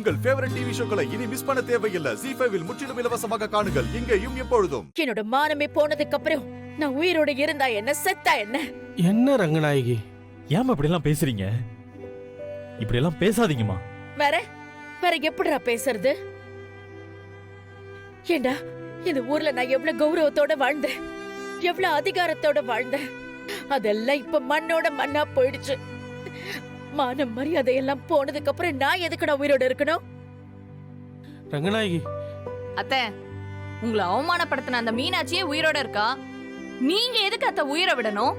உங்கள் favourite TV ஷோக்களை இனி miss பண்ண தேவையில்லை. ZEE5 இல் முற்றிலும் இலவசமாக காணுங்கள், இங்கேயும் எப்பொழுதும். என்னோட மானமே போனதுக்கு அப்புறம் நான் உயிரோட இருந்தா என்ன, செத்தா என்ன? என்ன ரங்கநாயகி, ஏமா இப்படி எல்லாம் பேசுறீங்க? இப்படி எல்லாம் பேசாதீங்கம்மா. வேற வேற எப்படிடா பேசுறது? ஏண்டா, இந்த ஊர்ல நான் எவ்வளவு கௌரவத்தோட வாழ்ந்தேன், எவ்வளவு அதிகாரத்தோட வாழ்ந்தேன். அதெல்லாம் இப்ப மண்ணோட மண்ணா போயிடுச்சு. மானம் மரியாதை எல்லாம் போனதுக்கு அப்புறம் நான் எதுக்குடா உயிரோட இருக்கணும்? ரங்கநாயகி, அத்தை, உங்களை அவமானப்படுத்தின அந்த மீனாட்சியே உயிரோட இருக்கா. நீங்க எதுக்கு அத்தை உயிரை விடணும்?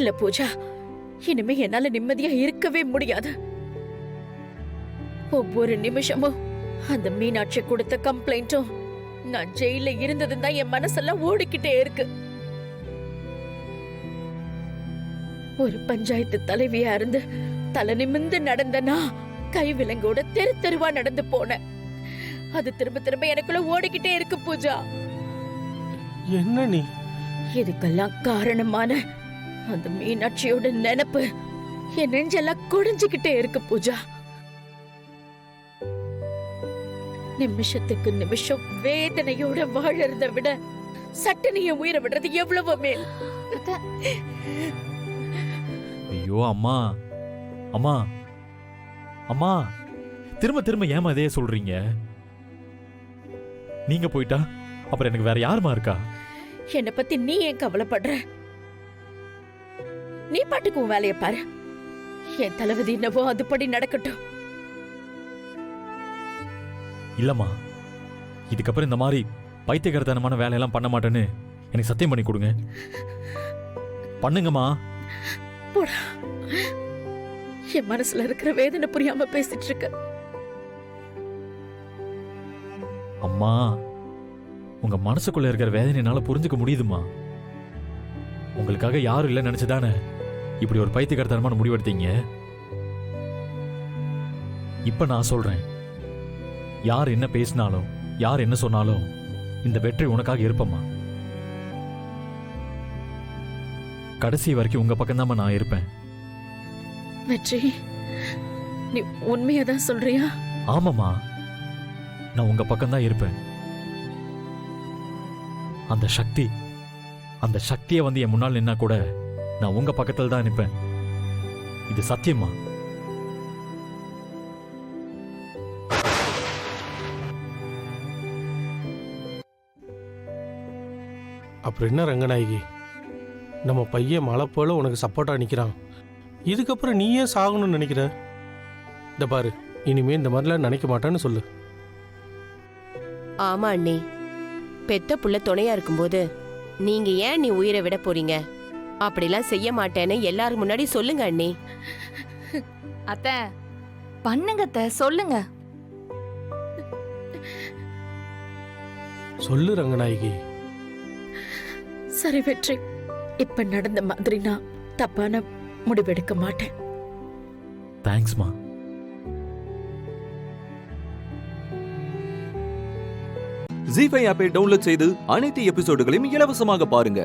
இல்ல பூஜா, இனிமே என்னால நிம்மதியா இருக்கவே முடியாது. ஒவ்வொரு நிமிஷமும் அந்த மீனாட்சி கொடுத்த கம்ப்ளைண்ட்டும் நான் ஜெயில இருந்ததும் தான் என் மனசெல்லாம் ஓடிக்கிட்டே இருக்கு. ஒரு பஞ்சாயத்து தலைவியா இருந்து தலை நிமிந்து நடந்தனா கை விலங்கோட தெரு தெருவா நடந்து போனேன். அது திரும்ப திரும்ப எனக்குள்ள ஓடிக்கிட்டே இருக்கு பூஜா. என்ன நீ? இதுக்கெல்லாம் காரணமான அந்த மீனாட்சியோட நினைப்பு என் நெஞ்செல்லாம் குடிஞ்சுக்கிட்டே இருக்கு பூஜா. நிமிஷத்துக்கு நிமிஷம் வேதனையோட வாழறத விட சட்டனைய உயிரை விடுறது எவ்வளவு மேல். ஐயோ அம்மா, அம்மா, அம்மா, திரும்ப திரும்ப ஏமா இதே சொல்றீங்க? நீங்க போயிட்டா அப்புறம் எனக்கு வேற யாருமா இருக்கா? என்னை பத்தி நீ ஏன் கவலைப்படுற? நீ பாட்டுக்கு உன் வேலையை பாரு. என் தளபதி என்னவோ அதுபடி நடக்கட்டும். இல்லம்மா, இதுக்கப்புறம் இந்த மாதிரி பைத்தியக்காரத்தனமான வேலையெல்லாம் பண்ண மாட்டேன்னு எனக்கு சத்தியம் பண்ணி கொடுங்க. பண்ணுங்கம்மா. போடா, என் மனசுல இருக்கிற வேதனை புரியாம பேசிட்டு இருக்க. அம்மா, உங்க மனசுக்குள்ள இருக்கிற வேதனை என்னால புரிஞ்சுக்க முடியுதுமா. உங்களுக்காக யாரும் இல்லைன்னு நினைச்சுதானே இப்படி ஒரு பைத்தியக்காரத்தனமான முடிவெடுத்தீங்க. இப்ப நான் சொல்றேன், யார் என்ன பேசினாலும் யார் என்ன சொன்னாலும் இந்த வெற்றி உனக்காக இருப்பம்மா. கடைசி வரைக்கும் உங்க பக்கம்தான் நான் இருப்பேன். வெற்றி, நீ உண்மையாதான் சொல்றியா? ஆமாம்மா, நான் உங்க பக்கம்தான் இருப்பேன். அந்த சக்தியை வந்து என் முன்னால் நின்னா கூட நான் உங்க பக்கத்தில் தான் நிற்பேன். இது சத்தியமா. அப்புறம் என்ன ரங்கநாயகி, நம்ம பையன் மழை போல உனக்கு சப்போர்ட்டா நிக்கிறான். இதுக்கப்புறம் நீ ஏன் சாகணும்னு நினைக்கிற? இந்த பாரு, இனிமே இந்த மாதிரிலாம் நினைக்க மாட்டான்னு சொல்லு. ஆமா அண்ணி, பெத்த புள்ள துணையா இருக்கும்போது நீங்க ஏன் நீ உயிரை விட போறீங்க? அப்படிலாம் செய்ய மாட்டேன்னு எல்லாரும் முன்னாடி சொல்லுங்க அண்ணி. அத்தை, பண்ணுங்க அத்தை, சொல்லுங்க. சொல்லு ரங்கநாயகி. சரி வெற்றி, இப்ப நடந்த மாதிரி நான் தப்பான முடிவெடுக்க மாட்டேன். தேங்க்ஸ்மா. ZEE5 ஆப்பை டவுன்லோட் செய்து அனைத்து எபிசோடுகளையும் இலவசமாக பாருங்க.